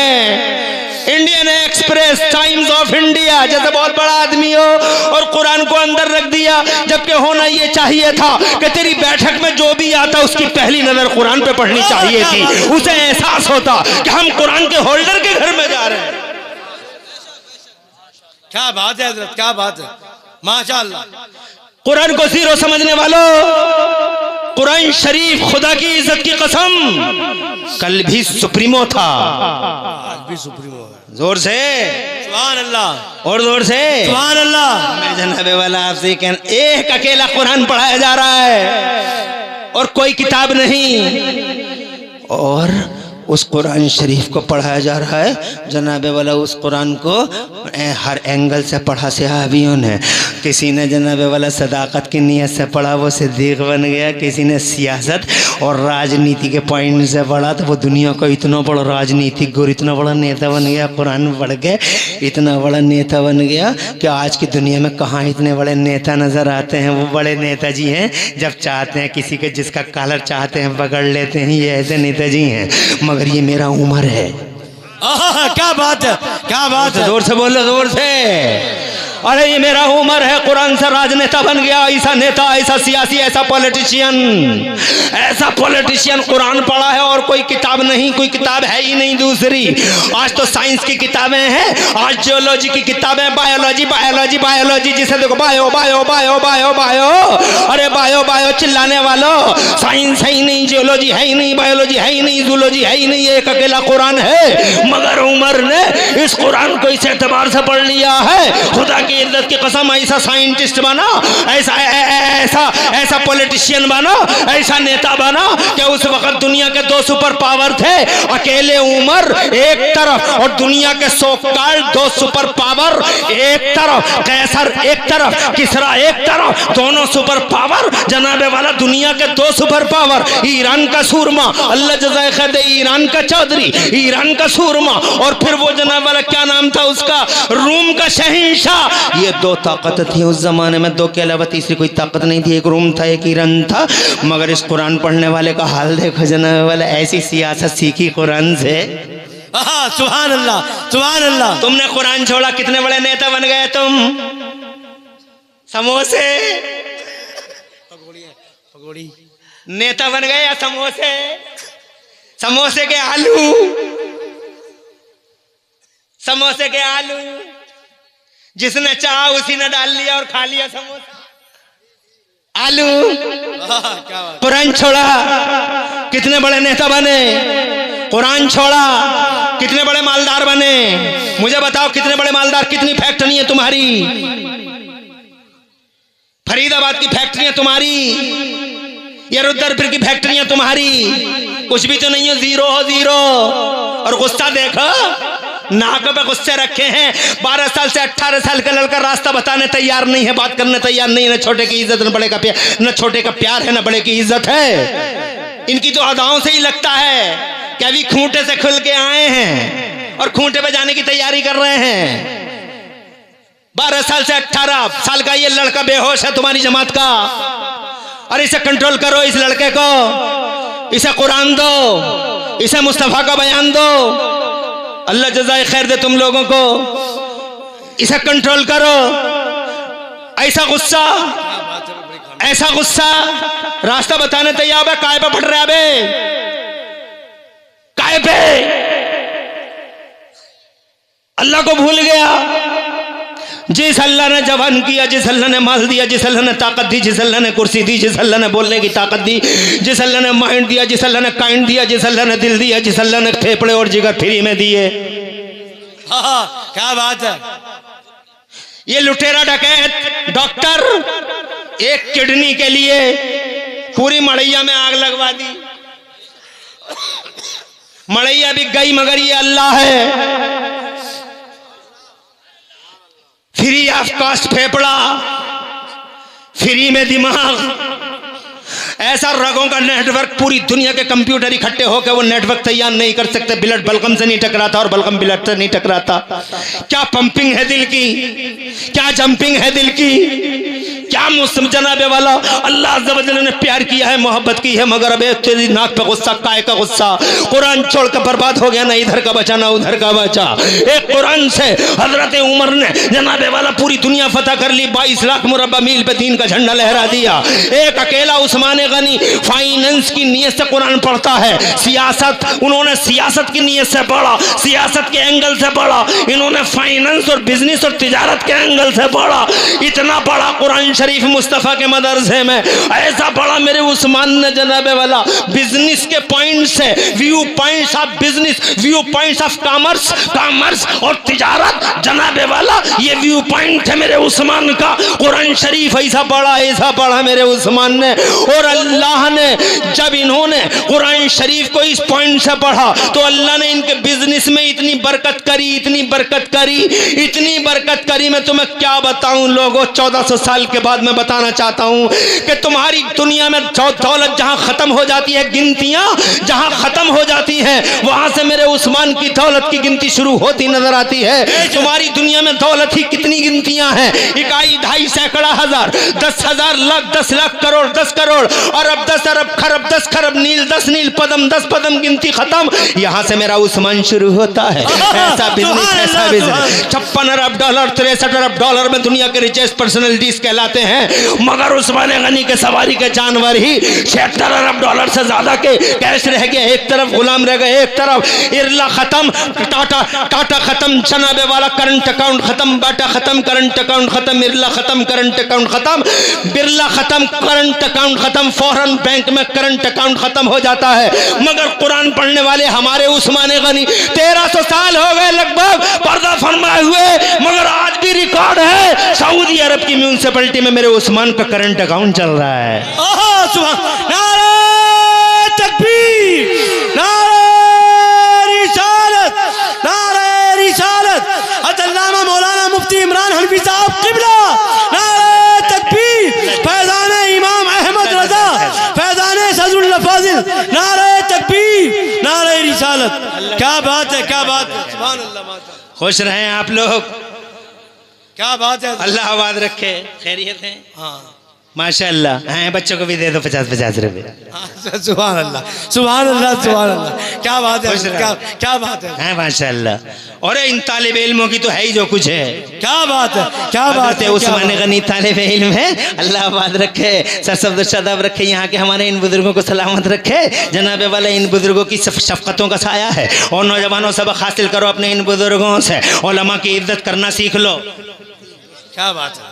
Indian express, times of India जैसे बहुत बड़ा आदमी हो और कुरान को अंदर रख दिया, जबकि होना ये चाहिए था कि तेरी बैठक में जो भी आता उसकी पहली नजर कुरान पे पढ़नी चाहिए थी, उसे एहसास होता कि हम कुरान के होल्डर के घर में जा रहे हैं। क्या बात है हजरत, क्या बात है, माशाअल्लाह। कुरान को जीरो समझने वालों, कुरान शरीफ खुदा की इज्जत की कसम कल भी सुप्रीमो था, आज भी सुप्रीमो है। जोर से सुभान अल्लाह, और जोर से सुभान अल्लाह। मैं जनाबे वाला आपसे एक अकेला कुरान पढ़ाया जा रहा है और कोई किताब नहीं, और उस कुरान शरीफ को पढ़ाया जा रहा है जनाबे वाला। उस कुरान को हर एंगल से पढ़ा सहाबियों ने। किसी ने जनाबे वाला सदाकत की नीयत से पढ़ा, वो सिद्दीक बन गया। किसी ने सियासत और राजनीति के पॉइंट से पढ़ा तो वो दुनिया का इतना बड़ा राजनीतिक और इतना बड़ा नेता बन गया। कुरान पढ़ के इतना बड़ा नेता बन गया कि आज की दुनिया में कहाँ इतने बड़े नेता नज़र आते हैं। वो बड़े नेताजी हैं जब चाहते हैं किसी के जिसका कॉलर चाहते हैं पकड़ लेते हैं, ये ऐसे नेताजी हैं। मगर ये मेरा उमर है। क्या बात है, क्या बात है, जोर से बोलो, जोर से। अरे ये मेरा उमर है, कुरान से राजनेता बन गया। ऐसा नेता, ऐसा सियासी, ऐसा पॉलिटिशियन कुरान पढ़ा है और कोई किताब नहीं, कोई किताब है ही नहीं दूसरी। आज तो साइंस की किताबें हैं, आज जियोलॉजी की किताबें, बायोलॉजी बायोलॉजी बायोलॉजी, जिसे देखो bio bio bio bio bio. अरे बायो बायो चिल्लाने वालों, साइंस है ही नहीं, जियोलॉजी है ही नहीं, बायोलॉजी है ही नहीं, जूलॉजी है ही नहीं, एक अकेला कुरान है। मगर उमर ने इस कुरान को इस एतबार से पढ़ लिया है, खुदा की इज्जत की कसम, ऐसा साइंटिस्ट बना, ऐसा ऐसा ऐसा पॉलिटिशियन बना, ऐसा नेता बना कि उस वक्त दुनिया के दो सुपर पावर थे। अकेले उमर एक तरफ और दुनिया के सो-कॉल्ड दो सुपर पावर एक तरफ, कैसर एक तरफ, किसरा एक तरफ, दोनों सुपर पावर जनाबे वाला दुनिया के दो सुपर पावर। ईरान का सूरमा, अल्लाह जज़ाए खैर दे, ईरान का चौधरी, ईरान का सूरमा, और फिर वो जनाब वाला क्या नाम था उसका, रूम का शहंशाह। ये दो ताकत थी उस जमाने में, दो के अलावा तीसरी कोई ताकत नहीं थी। एक रूम था, एक ईरान था। मगर इस कुरान पढ़ने वाले का हाल देखो जनाब वाला, ऐसी सियासत सीखी कुरान से। सुभान अल्लाह, सुभान अल्लाह। तुमने कुरान छोड़ा, कितने बड़े नेता बन गए तुम। समोसे पकौड़ी नेता बन गए या समोसे, समोसे के आलू, समोसे के आलू, जिसने चाहा उसी ने डाल लिया और खा लिया समोसा आलू। कुरान छोड़ा, कितने बड़े नेता बने। कुरान छोड़ा, कितने बड़े मालदार बने। मुझे बताओ कितने बड़े मालदार, कितनी फैक्ट्री है तुम्हारी, फरीदाबाद की फैक्ट्रियां तुम्हारी या रुद्रपुर की फैक्ट्रियां तुम्हारी, कुछ भी तो नहीं हो, जीरो हो, जीरो। और गुस्सा देखो, नाक पे गुस्से रखे हैं। 12 साल से 18 साल का लड़का रास्ता बताने तैयार नहीं है, बात करने तैयार नहीं है। न छोटे की इज्जत, न बड़े का प्यार, न छोटे का प्यार है, न बड़े की इज्जत है। इनकी तो अदाओं से ही लगता है कि अभी खूंटे से खुल के आए हैं और खूंटे पे जाने की तैयारी कर रहे हैं। 12 साल से 18 साल का ये लड़का बेहोश है तुम्हारी जमात का, और इसे कंट्रोल करो, इस लड़के को, इसे कुरान दो, इसे मुस्तफा का बयान दो। अल्लाह जज़ाए खैर दे तुम लोगों को, इसे कंट्रोल करो। ऐसा गुस्सा, ऐसा गुस्सा, रास्ता बताने तैयार है, काय पे फट रहा है बे, काय पे। अल्लाह को भूल गया। जिस अल्लाह ने जवान किया, जिस अल्लाह ने माल दिया, जिस अल्लाह ने ताकत दी, जिस अल्लाह ने कुर्सी दी, जिस अल्लाह ने बोलने की ताकत दी, जिस अल्लाह ने माइंड दिया, जिस अल्लाह ने काइंड दिया, जिस अल्लाह ने दिल दिया, जिस अल्लाह ने फेफड़े और जिगर फ्री में दिए। क्या बात है। ये लुटेरा डकैत डॉक्टर एक किडनी के लिए पूरी मड़ैया में आग लगवा दी। मड़ैया बिक गई, मगर ये अल्लाह है। फ्री ऑफ कॉस्ट फेफड़ा, फ्री में दिमाग, ऐसा रगों का नेटवर्क, पूरी दुनिया के कंप्यूटर इकट्ठे होकर वो नेटवर्क तैयार नहीं कर सकते। ब्लड बलगम से नहीं टकराता और बलगम ब्लड से नहीं टकराता। क्या पंपिंग है दिल की, क्या जंपिंग है दिल की, क्या मुस्लिम जनाबे वाला अल्लाह अज़्ज़ व जल्ल ने प्यार किया है, मोहब्बत की है, मगर अब तेरी नाक पे गुस्सा, काय का गुस्सा। कुरान छोड़ कर बर्बाद हो गया, ना इधर का बचा ना उधर का बचा। एक कुरान से हजरत उमर ने जनाबे वाला पूरी दुनिया फतह कर ली, 22 लाख मुरब्बा मील पे दीन का झंडा लहरा दिया। एक अकेला उस्मान गनी फाइनेंस की नीयत से कुरान पढ़ता है, सियासत उन्होंने सियासत की नीयत से पढ़ा, सियासत के एंगल से पढ़ा, इन्होंने फाइनेंस और बिजनेस और तिजारत के एंगल से पढ़ा। इतना पढ़ा कुरान शरीफ मुस्तफ़ा के मदरसे में, ऐसा पढ़ा मेरे उस्मान ने जनाबे वाला बिजनेस के पॉइंट से, view points of business, view points of commerce, commerce और तिजारत जनाबे वाला ये व्यू पॉइंट है मेरे उस्मान का। कुरान शरीफ ऐसा पढ़ा मेरे उस्मान ने। और अल्लाह ने जब इन्होंने कुरान शरीफ को इस पॉइंट से पढ़ा तो अल्लाह ने इनके बिजनेस में इतनी बरकत करी, इतनी बरकत करी, इतनी बरकत करी, मैं तुम्हें क्या बताऊं लोगों। 1400 साल के बाद मैं बताना चाहता हूं कि तुम्हारी दुनिया में दौलत जहां खत्म हो जाती है, गिनतियां जहां खत्म हो जाती हैं, वहां से मेरे उस्मान की दौलत की गिनती शुरू होती नजर आती है। तुम्हारी दुनिया में दौलत ही कितनी गिनतियां हैं, इकाई, ढाई, सैकड़ा, हजार, 10,000, लाख, 10 लाख, करोड़, 10 करोड़, अरब, 10 अरब, खरब, 10 खरब, नील 10 नील, पदम 10 पदम, गिनती खत्म। यहां से मेरा उस्मान शुरू होता है। ऐसा बिजनेस, ऐसा बिजनेस। 56 अरब डॉलर, 63 अरब डॉलर में दुनिया के रिचेस्ट पर्सनैलिटीज कहलाते हैं, मगर उस्मान गनी के सवारी के जानवर ही 76 अरब डॉलर से ज्यादा के कैश रह गए, एक तरफ गुलाम रह गए, एक तरफ इरला खत्म, टाटा खत्म, जनाबे वाला करंट अकाउंट खत्म, बाटा खत्म, करंट अकाउंट खत्म, इरला खत्म, करंट अकाउंट खत्म, बिरला खत्म, करंट अकाउंट खत्म, फौरन बैंक में करंट अकाउंट खत्म हो जाता है। मगर कुरान पढ़ने वाले हमारे उस्मान गनी 1300 साल हो गए लगभग पर्दा फरमाए हुए, मगर आज भी रिकॉर्ड है सऊदी अरब की म्यूनिसिपैलिटी में मेरे उस्मान का करंट अकाउंट चल रहा है। नारे तकबीर, नारे रिसालत, नारे रिसालत, अल्लामा मौलाना मुफ्ती इमरान हनफी साहब किबला, नारे तकबीर, फैजान इमाम अहमद रजा, फैजान सजुल फाजिल, नारे तकबीर, नारे रिसालत। क्या बात है, क्या बात है, सुभान अल्लाह। खुश रहें आप लोग, क्या बात है, अल्लाह आबाद रखे, खैरियत है। हाँ माशाअल्लाह। हैं बच्चों को भी दे दो 50-50 रुपए। सुभान अल्लाह, सुभान अल्लाह, सुभान अल्लाह। क्या बात है, क्या बात है, हैं माशाअल्लाह। और इन तालिब इल्मों की तो है ही जो कुछ है। क्या बात है, क्या बात है। उस्मान गनी तालिब इल्म है, अल्लाह आबाद रखे, सरसब्द शदाब रखे, यहाँ के हमारे इन बुजुर्गों को सलामत रखे। जनाबे वाला इन बुजुर्गों की शफकतों का साया है। और नौजवानों सबक हासिल करो अपने इन बुजुर्गों से, उलमा की इज्जत करना सीख लो। क्या बात है,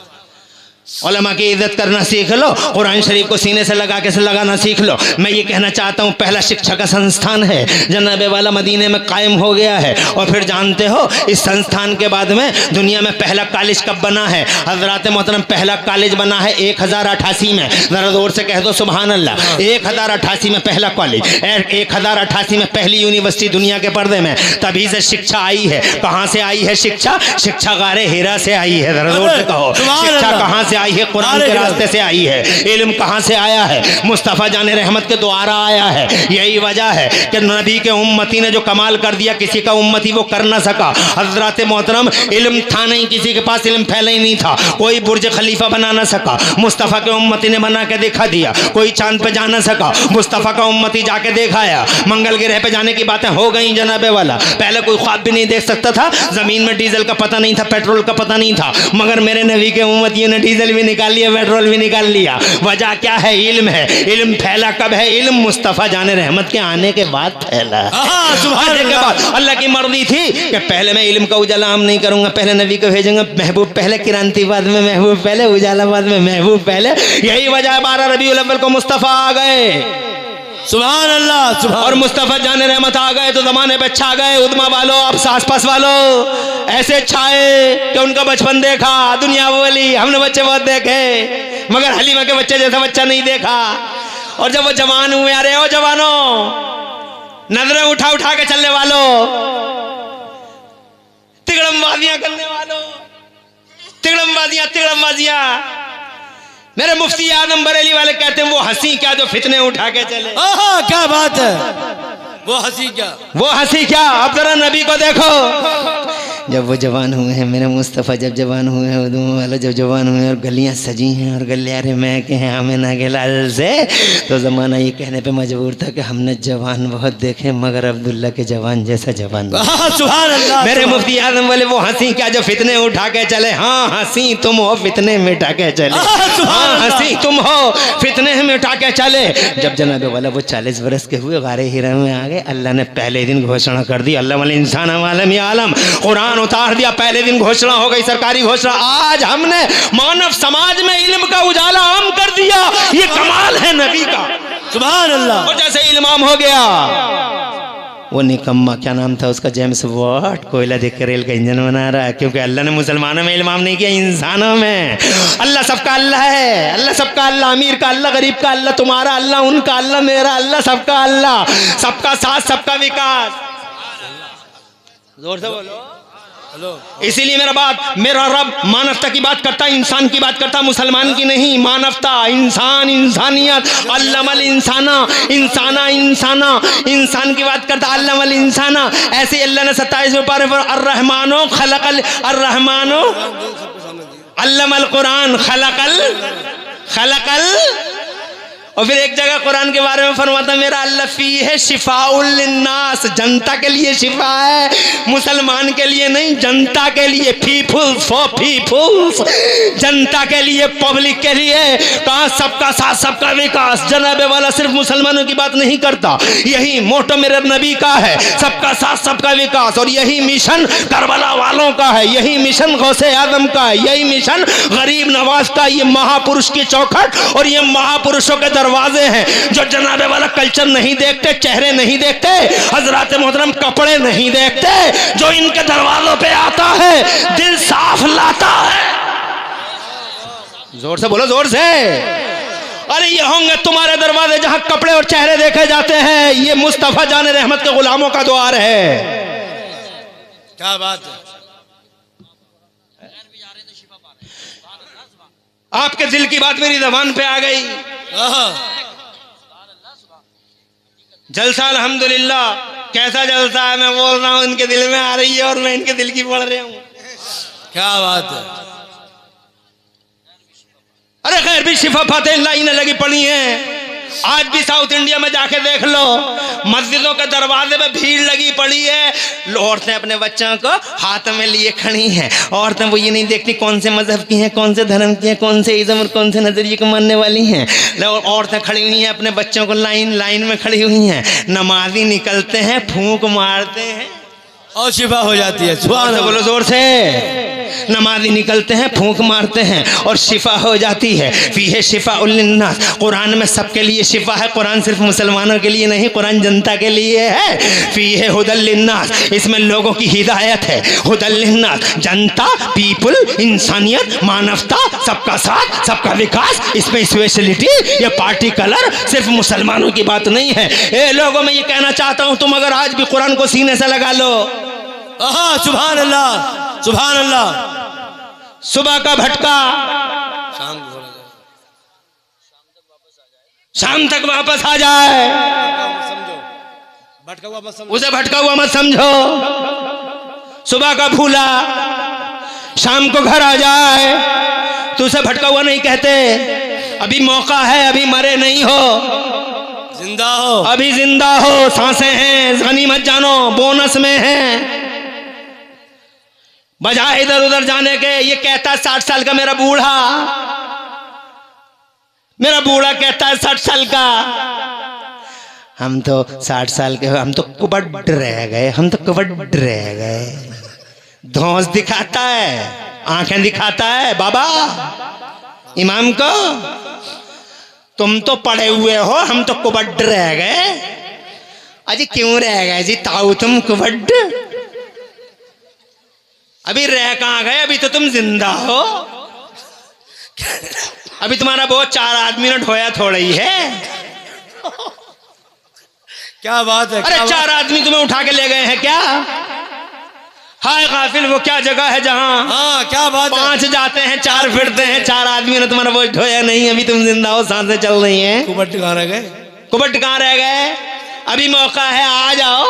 उलमा की इज्जत करना सीख लो, कुरान शरीफ को सीने से लगाना सीख लो। मैं ये कहना चाहता हूँ, पहला शिक्षा का संस्थान है जनाबे वाला मदीने में कायम हो गया है। और फिर जानते हो इस संस्थान के बाद में दुनिया में पहला कॉलेज कब बना है हजरात मोहतरम? पहला कॉलेज बना है 1088 में। जरा जोर से कह दो सुभान अल्लाह। 1088 में पहला कॉलेज, 1088 में पहली यूनिवर्सिटी दुनिया के पर्दे में। तभी से शिक्षा आई है। कहाँ से आई है शिक्षा? शिक्षा गारे हिरा से आई है। जरा जोर से कहो, शिक्षा कहाँ से आई है? कुरान के रास्ते से आई है। इल्म कहाँ से आया है? मुस्तफ़ा जाने रहमत के द्वारा आया है। यही वजह है कि नबी के उम्मती ने जो कमाल कर दिया किसी का उम्मती वो कर ना सका। हजरत मोहतरम इल्म था नहीं, किसी के पास इल्म फैला ही नहीं था, कोई बुर्ज खलीफा बना ना सका, मुस्तफ़ा के उम्मती ने बना के दिखा दिया। कोई चांद पे जा ना सका, मुस्तफ़ा का उम्मती जाके दिखाया। मंगल ग्रह पे जाने की बातें हो गई जनाबे वाला। पहले कोई ख्वाब भी नहीं देख सकता था, जमीन में डीजल का पता नहीं था, पेट्रोल का पता नहीं था, मगर मेरे नबी के उम्मतियों ने डीजल भी निकाल लिया, पेट्रोल भी निकाल लिया। वजह क्या है? इल्म है। इल्म फैला कब है? इल्म मुस्तफ़ा जाने रहमत के आने के बाद फैला। आने के बाद अल्लाह की मर्जी थी कि पहले मैं इल्म का उजाला आम नहीं करूंगा, पहले नबी को भेजूंगा, महबूब पहले, क्रांति बाद में महबूब पहले, उजाला बाद में महबूब पहले। यही वजह है 12 रबीउल अव्वल को मुस्तफ़ा आ गए। सुभान अल्लाह, सुभान। और मुस्तफ़ा जाने रहमत आ गए तो जमाने पे छा गए। उदमा वालों, अब आस पास वालों ऐसे छाए कि उनका बचपन देखा। दुनिया बोली हमने बच्चे बहुत देखे, मगर हलीमा के बच्चे जैसा बच्चा नहीं देखा। और जब वो जवान हुए, अरे ओ जवानों, नजरें उठा उठा के चलने वालों, तिगड़मबाजियां करने वालों, तिगड़मबाजियां। मेरे मुफ्ती आदम बरेली वाले कहते हैं वो हंसी क्या जो फितने उठा के चले। क्या बात है, वो हंसी क्या, वो हंसी क्या। अब जरा नबी को देखो, जब वो जवान हुए हैं, मेरे मुस्तफ़ा जब जवान हुए हैं, उदूम वाला जब जवान हुए हैं और गलियां सजी हैं और गलियारे महके हैं आमिना के लाल से, तो ज़माना ये कहने पे मजबूर था कि हमने जवान बहुत देखे मगर अब्दुल्ला के जवान जैसा जवान सुभान अल्लाह। मेरे मुफ्ती आजम वाले वो हंसी क्या जो फितने उठा के चले। हाँ हंसी तुम हो फितने में उठा के चले, हाँ हंसी तुम हो फितने में उठा के चले। जब जनाब वाला वो 40 बरस के हुए गारे हिरा में आ गए, अल्लाह ने पहले दिन घोषणा कर दी, अल्लाह वाले इंसान आलम या आलम, कुरान उतार दिया, पहले दिन घोषणा हो गई, सरकारी घोषणा। आज हमने मानव समाज में इल्म का उजाला आम कर दिया, ये कमाल है नबी का। सुभान अल्लाह। और जैसे इल्माम हो गया, वो निकम्मा क्या नाम था उसका, जेम्स वॉट, कोयला देख कर रेल का इंजन बना रहा है, क्योंकि अल्लाह ने मुसलमानों में इल्माम नहीं किया, इंसानों में। अल्लाह सबका अल्लाह है, अल्लाह सबका अल्लाह, अमीर का अल्लाह, गरीब का अल्लाह, तुम्हारा अल्लाह, उनका अल्लाह, मेरा अल्लाह, सबका अल्लाह, सबका साथ सबका विकास। जोर से बोलो। इसीलिए मेरा रब मानवता की बात करता, इंसान की बात करता, मुसलमान की नहीं। मानवता, इंसान, इंसानियत, अल्लामल इंसाना, इंसाना इंसाना, इंसान की बात करता, अल्लामल इंसाना। ऐसे अल्लाह ने 27वें पारे पर अर्रहमानो खलकल, अर्रहमानो अल्लमल कुरान खलकल। और फिर एक जगह कुरान के बारे में फरमाता, मेरा अल्लाह फी है शिफाउल लिन्नास, जनता के लिए शिफा है, मुसलमान के लिए नहीं, जनता के लिए, पीपुल्स फॉर पीपुल्स, जनता के लिए, पब्लिक के लिए। कहा सबका साथ सबका विकास। जनाबे वाला सिर्फ मुसलमानों की बात नहीं करता, यही मोटो मेरे नबी का है, सबका साथ सबका विकास। और यही मिशन करबला वालों का है, यही मिशन गौसे आदम का है, यही मिशन गरीब नवाज का। ये महापुरुष की चौखट और ये महापुरुषों के दरवाजे हैं जो जनाबे वाला कल्चर नहीं देखते, चेहरे नहीं देखते, हजरत मोहतरम कपड़े नहीं देखते, जो इनके दरवाजों पे आता है दिल साफ लाता है। जोर से बोलो, जोर से। अरे ये होंगे तुम्हारे दरवाजे जहां कपड़े और चेहरे देखे जाते हैं, ये मुस्तफा जाने रहमत के गुलामों का द्वार है। क्या बात है। आपके दिल की बात मेरी ज़बान पे आ गई। जलसा अल्हम्दुलिल्लाह। कैसा जलसा है, मैं बोल रहा हूं इनके दिल में आ रही है और मैं इनके दिल की पढ़ रहा हूं। क्या बात है। अरे खैर भी शिफा फाते लाइनें लगी पड़ी हैं। आज भी साउथ इंडिया में जाके देख लो, मस्जिदों के दरवाजे में भीड़ लगी पड़ी है। औरतें अपने बच्चों को हाथ में लिए खड़ी हैं। औरतें वो ये नहीं देखती कौन से मजहब की हैं, कौन से धर्म की हैं, कौन से इज़्म और कौन से नजरिए को मानने वाली हैं। औरतें खड़ी हुई हैं, अपने बच्चों को लाइन में खड़ी हुई हैं। नमाजी निकलते हैं, फूंक मारते हैं और शिफा हो जाती है। सुभान अल्लाह, बोलो जोर से। नमाजी निकलते हैं, फूंक मारते हैं और शिफा हो जाती है। फीहे शिफा उल्लिन्नास, कुरान में सबके लिए शिफा है। कुरान सिर्फ मुसलमानों के लिए नहीं, कुरान जनता के लिए है। फीहे हुदल लिन्नास, इसमें लोगों की हिदायत है। हुदल लिन्नास, जनता, पीपल, इंसानियत, मानवता, सबका साथ सबका विकास, इसमें स्पेशलिटी, ये पार्टी कलर सिर्फ मुसलमानों की बात नहीं है। ए लोगों, मैं ये कहना चाहता हूं, तुम अगर आज भी कुरान को सीने से लगा लो। सुभान अल्लाह, सुभान अल्लाह। सुबह का भटका शाम तक वापस आ जाए, उसे भटका हुआ मत समझो। सुबह का भूला शाम को घर आ जाए तो उसे भटका हुआ नहीं कहते। अभी मौका है, अभी मरे नहीं हो, जिंदा हो, अभी जिंदा हो, सांसें हैं, गनीमत जानो, बोनस में हैं। बजाय इधर उधर जाने के। ये कहता है 60 साल का मेरा बूढ़ा कहता है 60 साल का। हम तो 60 साल के, हम तो कुबड रह गए, हम तो कुबड रह गए। धौंस दिखाता है, आंखें दिखाता है बाबा इमाम को। तुम तो पड़े हुए हो, हम तो कुबड रह गए। अजी क्यों रह गए जी ताऊ तुम कुबड? अभी रह कहां गए, अभी तो तुम जिंदा हो। अभी तुम्हारा बहुत 4 आदमी ने ढोया थोड़ा ही है। क्या बात है। अरे 4 आदमी तुम्हें उठा के ले गए हैं क्या? हाय गाफिल, वो क्या जगह है जहां क्या बात 5 जाते हैं 4 फिरते हैं। 4 आदमी ने तुम्हारा बोझ ढोया नहीं, अभी तुम जिंदा हो, सांसें चल रही हैं। कुबट कहां रह गए? कुबट कहां रह गए? अभी मौका है, आ जाओ।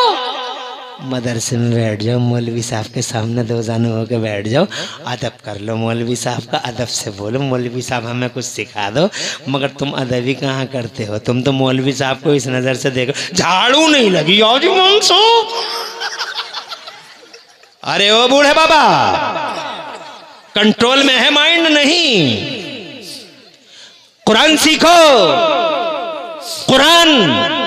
मदरसे में बैठ जाओ, मौलवी साहब के सामने दो जानू होकर बैठ जाओ, अदब कर लो मौलवी साहब का, अदब से बोलो मौलवी साहब हमें कुछ सिखा दो। मगर तुम अदब ही कहाँ करते हो, तुम तो मौलवी साहब को इस नज़र से देखो, झाड़ू नहीं लगी आज मानसो। अरे ओ बूढ़े बाबा, कंट्रोल में है माइंड नहीं। कुरान सीखो, कुरान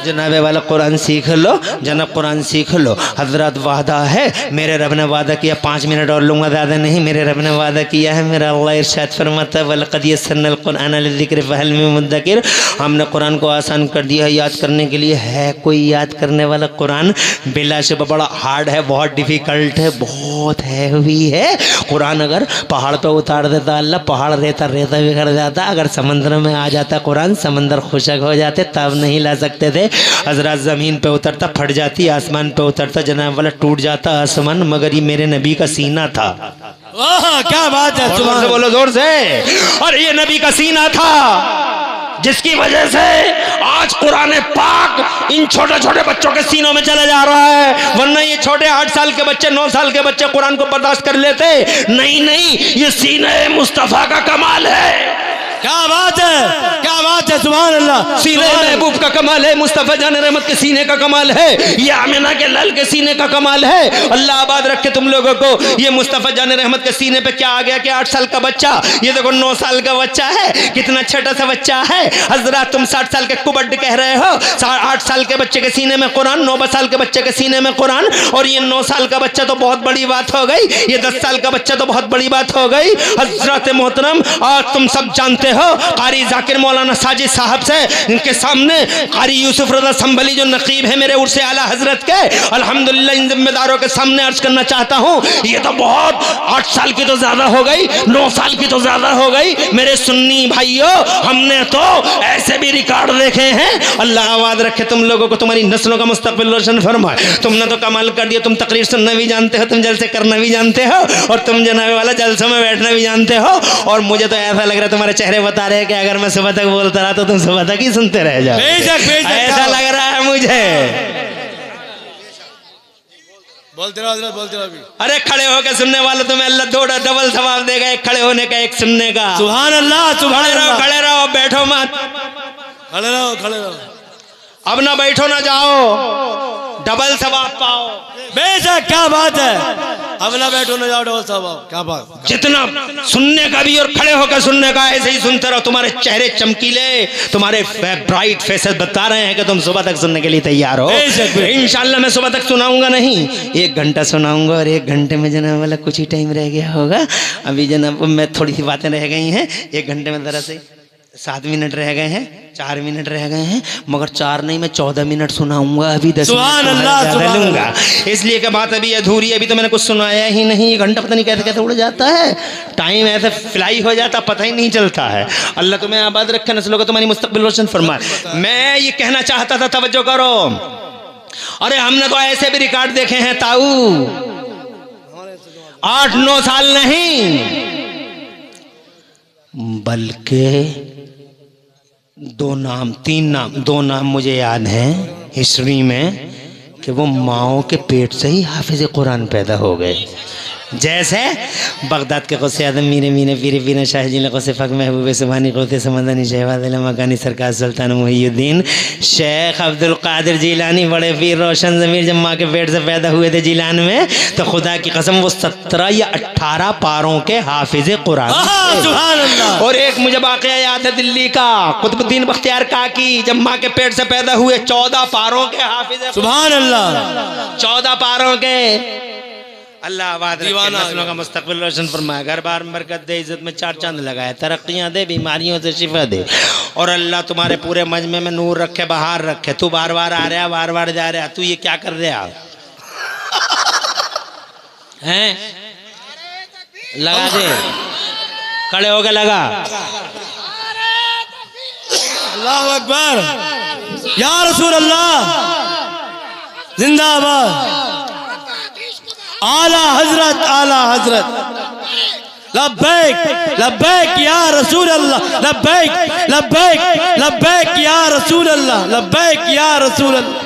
जनाबे वाला कुरान सीख लो, जनाब कुरान सीख लो। हजरत वादा है, मेरे रब ने वादा किया 5 मिनट और लूँगा, ज़्यादा नहीं। मेरे रब ने वादा किया है, मेरा अल्लाह इरशाद फरमाता है वलक़द यस्सरनल कुरान लिज़िक्र फ़हल मिन मुद्दकिर। हमने कुरान को आसान कर दिया है याद करने के लिए। है कोई याद करने वाला? कुरान बिलाशुबा बड़ा हार्ड है, बहुत डिफ़िकल्ट है, बहुत हैवी है। कुरान अगर पहाड़ पर उतार देता अल्लाह, पहाड़ रेता रेता बिखर जाता। अगर समंदर में आ जाता कुरान, समंदर खुशक हो जाते, तब नहीं ला सकते थे। हजरत ज़मीन पे उतरता फट जाती, आसमान पे उतरता जनाब वाला टूट जाता आसमान, मगर ये मेरे नबी का सीना था। वाह क्या बात है, जोर से बोलो, जोर से। और ये नबी का सीना था जिसकी वजह से आज कुरान पाक इन छोटे छोटे बच्चों के सीनों में चला जा रहा है। वरना ये छोटे 8 साल के बच्चे, 9 साल के बच्चे कुरान को बर्दाश्त कर लेते। नहीं नहीं, ये सीने मुस्तफ़ा का कमाल है। क्या बात है, क्या बात है, सुभान अल्लाह। सीने महबूब का कमाल है, मुस्तफ़ा जान रहमत के सीने का कमाल है, ये आमिना के लाल के सीने का कमाल है। अल्लाह आबाद रखे तुम लोगों को। ये मुस्तफ़ा जान रहमत के सीने पे क्या आ गया कि 8 साल का बच्चा, ये देखो 9 साल का बच्चा है, कितना छोटा सा बच्चा है। हजरत तुम 60 साल के कुबड्ड कह रहे हो, 8 साल के बच्चे के सीने में कुरान, 9 साल के बच्चे के सीने में कुरान। और ये 9 साल का बच्चा तो बहुत बड़ी बात हो गई, ये 10 साल का बच्चा तो बहुत बड़ी बात हो गई। हजरत मोहतरम, आज तुम सब जानते हो कारी जाकिर मौलाना साजिद साहब से इनके सामने कारी यूसुफ रज़ा संभली जो नकीब है मेरे उर्से आला हजरत के, अल्हम्दुलिल्लाह इन जिम्मेदारों के सामने अर्ज करना चाहता हूँ। ये तो बहुत 8 साल की तो ज्यादा हो गई, 9 साल की तो ज्यादा हो गई। मेरे सुन्नी भाइयों, हमने तो ऐसे भी रिकॉर्ड देखे हैं। अल्लाह आबाद रखे तुम लोगों को, तुम्हारी नस्लों का मुस्तकबिल रोशन फरमाए। तुमने तो कमाल कर दिया, तुम तकरीर सुनना भी जानते हो, तुम जलसे करना भी जानते हो, और तुम जनाबे वाला जलसों में बैठना भी जानते हो। और मुझे तो ऐसा लग रहा है तुम्हारे चेहरे बता रहे हैं कि अगर मैं सुबह तक बोलता रहा तो तुम सुबह तक ही सुनते रह जाओ। ऐसा लग रहा है मुझे। बोलते रहो, बोलते रहो। अरे खड़े होकर सुनने वाले तुम्हें अल्लाह 2 डबल सवाब देगा, एक खड़े होने का, एक सुनने का। सुभान अल्लाह, खड़े रहो, खड़े रहो, बैठो मत। खड़े रहो, खड़े रहो। अब ना बैठो ना जाओ, डबल सवाब पाओ। बेशक, क्या बात है। अब ना बैठो ना जाओ, डबल सवाब। क्या बात। जितना सुनने का भी और खड़े होकर सुनने का, ऐसे ही सुनते रहो। तुम्हारे चेहरे चमकीले, तुम्हारे ब्राइट फेसेस बता रहे हैं कि तुम सुबह तक सुनने के लिए तैयार हो। इंशाल्लाह मैं सुबह तक सुनाऊंगा नहीं, 1 घंटा सुनाऊंगा, और 1 घंटे में जनाब वाला कुछ ही टाइम रह गया होगा। अभी जनाब मैं थोड़ी सी बातें रह गई हैं, 1 घंटे में जरा से 7 मिनट रह गए हैं, 4 मिनट रह गए हैं, मगर 4 नहीं मैं 14 मिनट सुनाऊंगा। अभी 10 मिनट लूंगा, इसलिए कि बात अभी अधूरी है। अभी तो मैंने कुछ सुनाया ही नहीं, 1 घंटा पता नहीं कैसे कैसे उड़ जाता है, टाइम ऐसे फ्लाई हो जाता, पता ही नहीं चलता है। अल्लाह तुम्हें आबाद रखे, नस्लों को तुम्हारी मुस्तकबिल रोशन फरमाए। मैं ये कहना चाहता था, तवज्जो करो। अरे हमने तो ऐसे भी रिकॉर्ड देखे हैं ताऊ, 8-9 साल नहीं, बल्कि 2 नाम मुझे याद हैं हिस्ट्री में कि वो माओ के पेट से ही हाफिज कुरान पैदा हो गए। जैसे बगदाद के क़ौसे आज़म मीरे मीने पीरे पीना शाह जिले क़ौसे फ़क महबूब सुबहानी क़ौसे समंदनी शहबाद मकानी सरकार सुल्तान मुहियुद्दीन शेख अब्दुल कादिर जिलानी बड़े पीर रोशन ज़मीर जब माँ के पेट से पैदा हुए थे जिलान में, तो खुदा की कसम वो 17 या 18 पारों के हाफिज कुरान। और एक मुझे वाक़या याद है दिल्ली का, कुतुबुद्दीन बख्तियार काकी जब माँ के पेट से पैदा हुए, 14 पारों के हाफिज। सुभान अल्लाह, 14 पारों के। अल्लाह आबाद रखे, नस्लों का मुस्तकबिल रोशन फरमाए, घर बार में बरकत दे, इज्जत में 4 चांद लगाए, तरक्कियां दे, बीमारियों से शिफा दे, और अल्लाह तुम्हारे पूरे मजमे में नूर रखे, बहार रखे। तू बार बार आ रहा, बार बार जा रहा, तू ये क्या कर रहा हैं? लगा दे, खड़े हो गए, लगा। अल्लाह अकबर, या रसूल अल्लाह, जिंदाबाद। आला हजरत, आला हजरत। लब्बैक लब्बैक या रसूल अल्लाह, लब्बैक लब्बैक लब्बैक या रसूल अल्लाह, लब्बैक या रसूल अल्लाह।